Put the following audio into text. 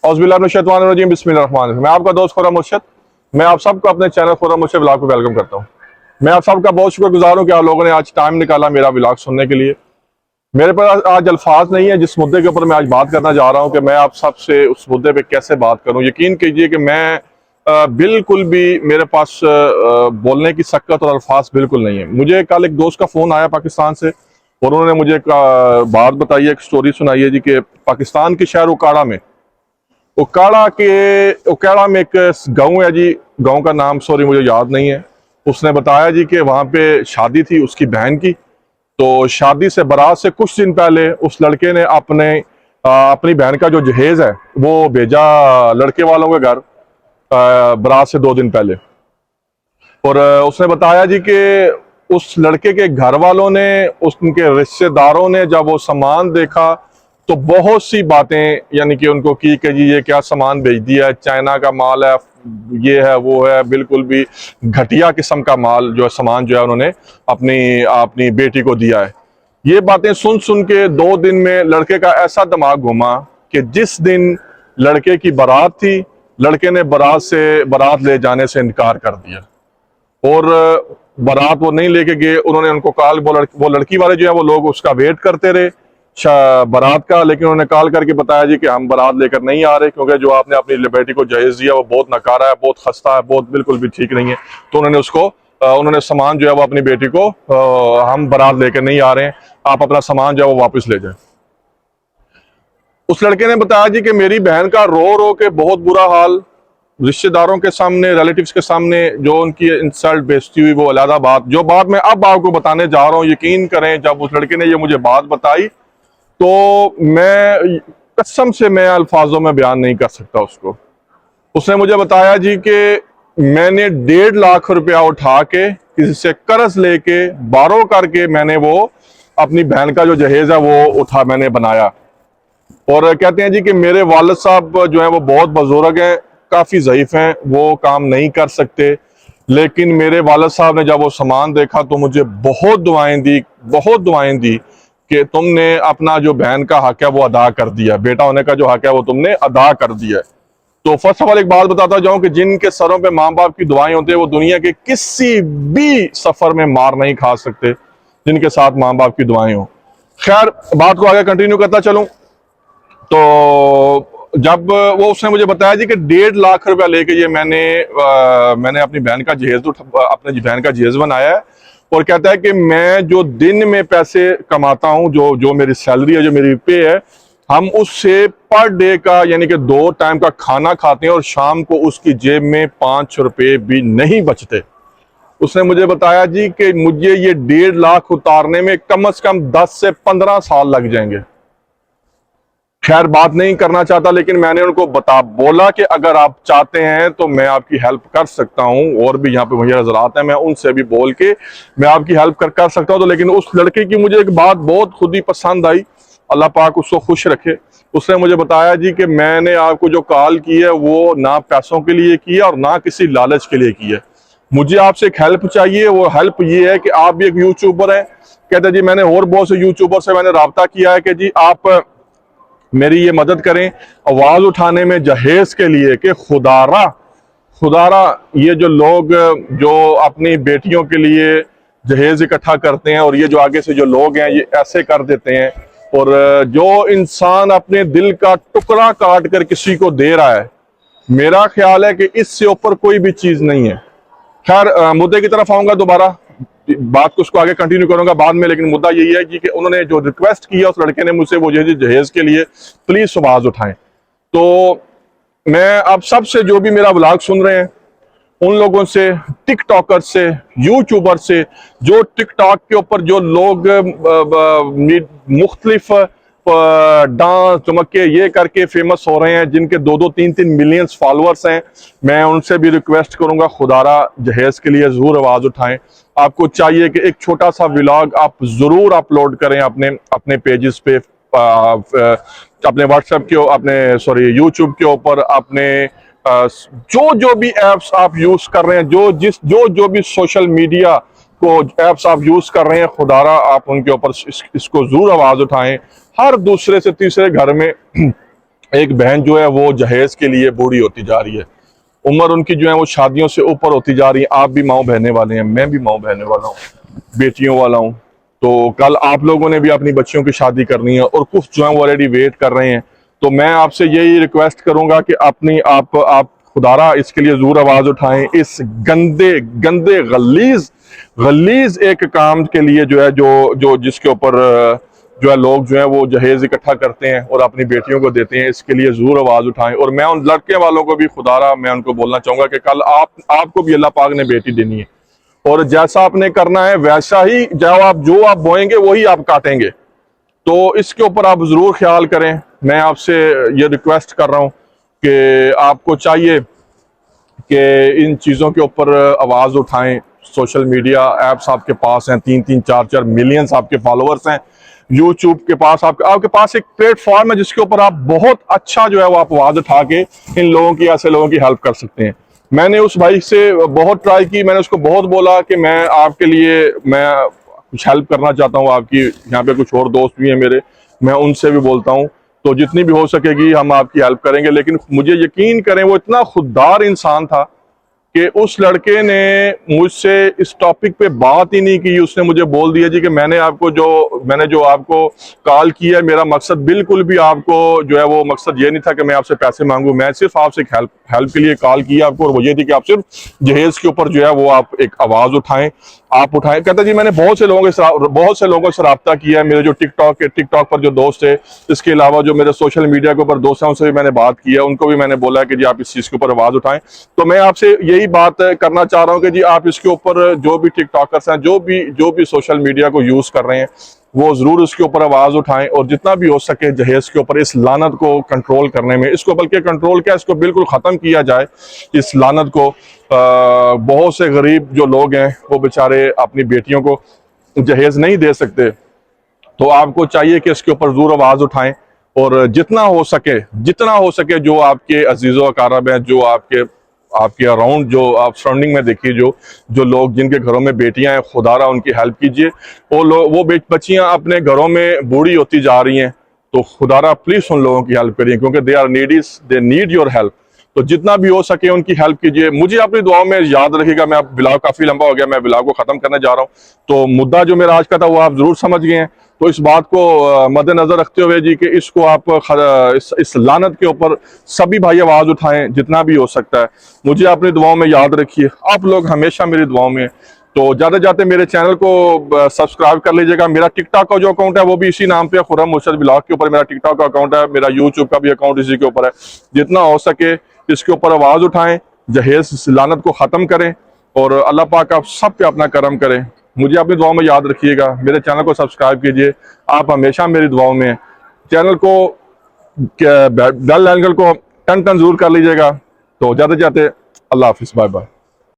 औज़ुबिल्लाहिमिनश्शैतानिर्रजीम बिस्मिल्लाहिर्रहमानिर्रहीम। मैं आपका दोस्त खुर्रम मुर्शद। मैं आप सबको अपने चैनल खुर्रम मुर्शद व्लॉग को वेलकम करता हूँ। मैं आप सबका बहुत शुक्रगुजार हूँ कि आप लोगों ने आज टाइम निकाला मेरा व्लॉग सुनने के लिए। मेरे पास आज अल्फाज नहीं है जिस मुद्दे के ऊपर मैं आज बात करना चाह रहा हूँ कि मैं आप सबसे उस मुद्दे पे कैसे बात करूँ। यकीन कीजिए कि मैं बिल्कुल भी मेरे पास बोलने की शक्कत और अल्फाज बिल्कुल नहीं है। मुझे कल एक दोस्त का फ़ोन आया पाकिस्तान से और उन्होंने मुझे एक बात बताई है, एक स्टोरी सुनाई है जी कि पाकिस्तान के शहर उकाड़ा में उकाड़ा में एक गांव है जी। गांव का नाम सॉरी मुझे याद नहीं है। उसने बताया जी कि वहां पे शादी थी उसकी बहन की। तो शादी से बारात से कुछ दिन पहले उस लड़के ने अपनी बहन का जो जहेज है वो भेजा लड़के वालों के घर बारात से 2 दिन पहले। और उसने बताया जी कि उस लड़के के घर वालों ने, उनके रिश्तेदारों ने जब वो सामान देखा तो बहुत सी बातें यानी कि उनको की कि जी ये क्या सामान भेज दिया है, चाइना का माल है, ये है वो है, बिल्कुल भी घटिया किस्म का माल जो है, सामान जो है उन्होंने अपनी अपनी बेटी को दिया है। ये बातें सुन सुन के 2 दिन में लड़के का ऐसा दिमाग घूमा कि जिस दिन लड़के की बारात थी, लड़के ने बारात ले जाने से इनकार कर दिया और बारात वो नहीं लेके गए। उन्होंने उनको कॉल, वो लड़की वाले जो है वो लोग उसका वेट करते रहे बारात का, लेकिन उन्होंने कॉल करके बताया जी कि हम बारात लेकर नहीं आ रहे क्योंकि जो आपने अपनी बेटी को जहेज दिया वो बहुत नकारा है, बहुत खस्ता है, बहुत बिल्कुल भी ठीक नहीं है। तो उन्होंने सामान जो है वो अपनी बेटी को हम बारात लेकर नहीं आ रहे हैं, आप अपना सामान जो है वो वापस ले जाए। उस लड़के ने बताया जी कि मेरी बहन का रो रो के बहुत बुरा हाल, रिश्तेदारों के सामने, रिलेटिव्स के सामने जो उनकी इंसल्ट बेइज्जती हुई, वो अलग बात, जो बात मैं अब आपको बताने जा रहा हूँ, यकीन करें जब उस लड़के ने ये मुझे बात बताई तो मैं कसम से मैं अल्फाजों में बयान नहीं कर सकता उसको। उसने मुझे बताया जी कि मैंने 1.5 लाख रुपया उठा के किसी से कर्ज लेके बारो करके मैंने वो अपनी बहन का जो जहेज है वो मैंने बनाया। और कहते हैं जी कि मेरे वालिद साहब जो है वो बहुत बुजुर्ग हैं, काफ़ी ज़ईफ़ हैं, वो काम नहीं कर सकते, लेकिन मेरे वालिद साहब ने जब वो सामान देखा तो मुझे बहुत दुआएं दी कि तुमने अपना जो बहन का हक है वो अदा कर दिया, बेटा होने का जो हक है वो तुमने अदा कर दिया। तो फर्स्ट ऑफ ऑल एक बात बताता जाऊं कि जिनके सरों पे माँ बाप की दुआएं होती है वो दुनिया के किसी भी सफर में मार नहीं खा सकते जिनके साथ माँ बाप की दुआएं हो। खैर, बात को आगे कंटिन्यू करता चलूं तो जब वो उसने मुझे बताया जी कि 1.5 लाख रुपया लेके ये मैंने अपनी बहन का अपने बहन का जहेज बनाया है। और कहता है कि मैं जो दिन में पैसे कमाता हूं, जो मेरी सैलरी है, जो मेरी पे है, हम उससे पर डे का यानी कि 2 टाइम का खाना खाते हैं और शाम को उसकी जेब में 5 रुपए भी नहीं बचते। उसने मुझे बताया जी कि मुझे ये 1.5 लाख उतारने में कम से कम 10 से 15 साल लग जाएंगे। खैर, बात नहीं करना चाहता, लेकिन मैंने उनको बोला कि अगर आप चाहते हैं तो मैं आपकी हेल्प कर सकता हूं, और भी यहाँ पे मुझे नजरात हैं, मैं उनसे भी बोल के मैं आपकी हेल्प कर सकता हूं। तो लेकिन उस लड़के की मुझे एक बात बहुत खुद ही पसंद आई, अल्लाह पाक उसको खुश रखे। उसने मुझे बताया जी कि मैंने आपको जो कॉल की है वो ना पैसों के लिए की है और ना किसी लालच के लिए की है। मुझे आपसे एक हेल्प चाहिए, वो हेल्प ये है कि आप भी एक यूट्यूबर हैं। कहते जी मैंने और बहुत से यूट्यूबर से मैंने रब्ता किया है कि जी आप मेरी ये मदद करें आवाज उठाने में जहेज के लिए कि खुदारा खुदारा ये जो लोग जो अपनी बेटियों के लिए जहेज इकट्ठा करते हैं और ये जो आगे से जो लोग हैं ये ऐसे कर देते हैं, और जो इंसान अपने दिल का टुकड़ा काट कर किसी को दे रहा है, मेरा ख्याल है कि इससे ऊपर कोई भी चीज नहीं है। खैर, मुद्दे की तरफ आऊंगा दोबारा, बात को उसको आगे कंटिन्यू करूंगा बाद में, लेकिन मुद्दा यही है कि उन्होंने जो रिक्वेस्ट किया उस लड़के ने मुझसे, वो जहेज के लिए प्लीज आवाज उठाएं। तो मैं आप सबसे जो भी मेरा व्लॉग सुन रहे हैं उन लोगों से, टिकटॉकर से, यूट्यूबर से, जो टिकटॉक के ऊपर जो लोग मुख्तलिफ डांस चमके ये करके फेमस हो रहे हैं, जिनके 2-2, 3-3 मिलियंस फॉलोअर्स हैं, मैं उनसे भी रिक्वेस्ट करूंगा खुदारा जहेज के लिए जरूर आवाज उठाएं। आपको चाहिए कि एक छोटा सा व्लॉग आप जरूर अपलोड करें अपने पेजेस पे, अपने व्हाट्सएप के, अपने यूट्यूब के ऊपर, अपने जो भी एप्स आप यूज कर रहे हैं, जो भी सोशल मीडिया को एप्स आप यूज कर रहे हैं, खुदारा आप उनके ऊपर इसको जरूर आवाज उठाएं। हर दूसरे से तीसरे घर में एक बहन जो है वो जहेज के लिए बूढ़ी होती जा रही है, उम्र उनकी जो है वो शादियों से ऊपर होती जा रही है। आप भी माओ बहने वाले हैं, मैं भी माओ बहने वाला हूँ, बेटियों वाला हूँ। तो कल आप लोगों ने भी अपनी बच्चियों की शादी करनी है और कुछ जो है वो ऑलरेडी वेट कर रहे हैं। तो मैं आपसे यही रिक्वेस्ट करूंगा कि अपनी आप खुदारा इसके लिए जरूर आवाज उठाएं, इस गंदे गंदे गलीज गलीज एक काम के लिए जो है जो जो जिसके ऊपर जो है लोग जो है वो जहेज इकट्ठा करते हैं और अपनी बेटियों को देते हैं, इसके लिए जरूर आवाज उठाएं। और मैं उन लड़के वालों को भी खुदारा मैं उनको बोलना चाहूंगा कि कल आपको भी अल्लाह पाक ने बेटी देनी है, और जैसा आपने करना है वैसा ही जो आप बोएंगे वही आप काटेंगे। तो इसके ऊपर आप जरूर ख्याल करें। मैं आपसे ये रिक्वेस्ट कर रहा हूं कि आपको चाहिए कि इन चीज़ों के ऊपर आवाज़ उठाएं। सोशल मीडिया ऐप्स आपके पास हैं, 3-3, 4-4 मिलियंस आपके फॉलोअर्स हैं। यूट्यूब के पास आपके पास एक प्लेटफॉर्म है जिसके ऊपर आप बहुत अच्छा जो है वो आप आवाज़ उठा के इन लोगों की, ऐसे लोगों की हेल्प कर सकते हैं। मैंने उस भाई से बहुत ट्राई की, मैंने उसको बहुत बोला कि मैं आपके लिए मैं कुछ हेल्प करना चाहता हूँ आपकी। यहाँ पे कुछ और दोस्त भी हैं मेरे, मैं उनसे भी बोलता हूँ, तो जितनी भी हो सकेगी हम आपकी हेल्प करेंगे। लेकिन मुझे यकीन करें वो इतना खुददार इंसान था कि उस लड़के ने मुझसे इस टॉपिक पे बात ही नहीं की। उसने मुझे बोल दिया जी कि मैंने जो आपको कॉल किया है, मेरा मकसद बिल्कुल भी आपको जो है वो मकसद ये नहीं था कि मैं आपसे पैसे मांगू, मैं सिर्फ आपसे हेल्प के लिए कॉल किया आपको, और वो ये थी कि आप सिर्फ जहेज के ऊपर जो है वो आप एक आवाज उठाएं, आप उठाएं। कहता जी मैंने बहुत से लोगों से रब्ता किया है, मेरे जो टिकटॉक पर जो दोस्त है, इसके अलावा जो मेरे सोशल मीडिया के ऊपर दोस्त हैं उनसे भी मैंने बात की है, उनको भी मैंने बोला कि जी आप इस चीज़ के ऊपर आवाज़ उठाएं। तो मैं आपसे यही बात करना चाह रहा हूं कि जी आप इसके ऊपर जो भी टिकटॉकर्स हैं, जो भी सोशल मीडिया को यूज़ कर रहे हैं, वो जरूर इसके ऊपर आवाज उठाएं और जितना भी हो सके जहेज के ऊपर इस लानत को कंट्रोल करने में, इसको बल्कि कंट्रोल क्या, इसको बिल्कुल खत्म किया जाए इस लानत को। बहुत से गरीब जो लोग हैं वो बेचारे अपनी बेटियों को जहेज नहीं दे सकते, तो आपको चाहिए कि इसके ऊपर जरूर आवाज उठाएं और जितना हो सके जो आपके अजीजो अकारब हैं, जो आपके अराउंड, जो आप सराउंडिंग में देखिए, जो लोग जिनके घरों में बेटियां हैं, खुदारा उनकी हेल्प कीजिए। वो बच्चियां अपने घरों में बूढ़ी होती जा रही हैं, तो खुदारा प्लीज उन लोगों की हेल्प करिए, क्योंकि दे नीड योर हेल्प। तो जितना भी हो सके उनकी हेल्प कीजिए। मुझे अपनी दुआओं में याद रखिएगा। मैं ब्लॉग काफी लंबा हो गया, मैं ब्लॉग को खत्म करने जा रहा हूँ, तो मुद्दा जो मेरा आज का था वो आप जरूर समझ गए हैं। तो इस बात को मद्देनजर रखते हुए जी कि इसको आप इस लानत के ऊपर सभी भाई आवाज उठाएं जितना भी हो सकता है। मुझे अपनी दुआओं में याद रखिए, आप लोग हमेशा मेरी दुआओं में। तो जाते जाते मेरे चैनल को सब्सक्राइब कर लीजिएगा। मेरा टिकटॉक का जो अकाउंट है वो भी इसी नाम पे है, खुर्रम मुर्शद ब्लॉग के ऊपर मेरा टिकटॉक का अकाउंट है। मेरा यूट्यूब का भी अकाउंट इसी के ऊपर है। जितना हो सके इसके ऊपर आवाज उठाएं, जहेज लानत को खत्म करें और अल्लाह पाक आप सब पे अपना करम करें। मुझे अपनी दुआओं में याद रखिएगा। मेरे चैनल को सब्सक्राइब कीजिए, आप हमेशा मेरी दुआओं में। चैनल को बेल आइकन को टन जरूर कर लीजिएगा। तो जाते जाते अल्लाह हाफिज, बाय बाय।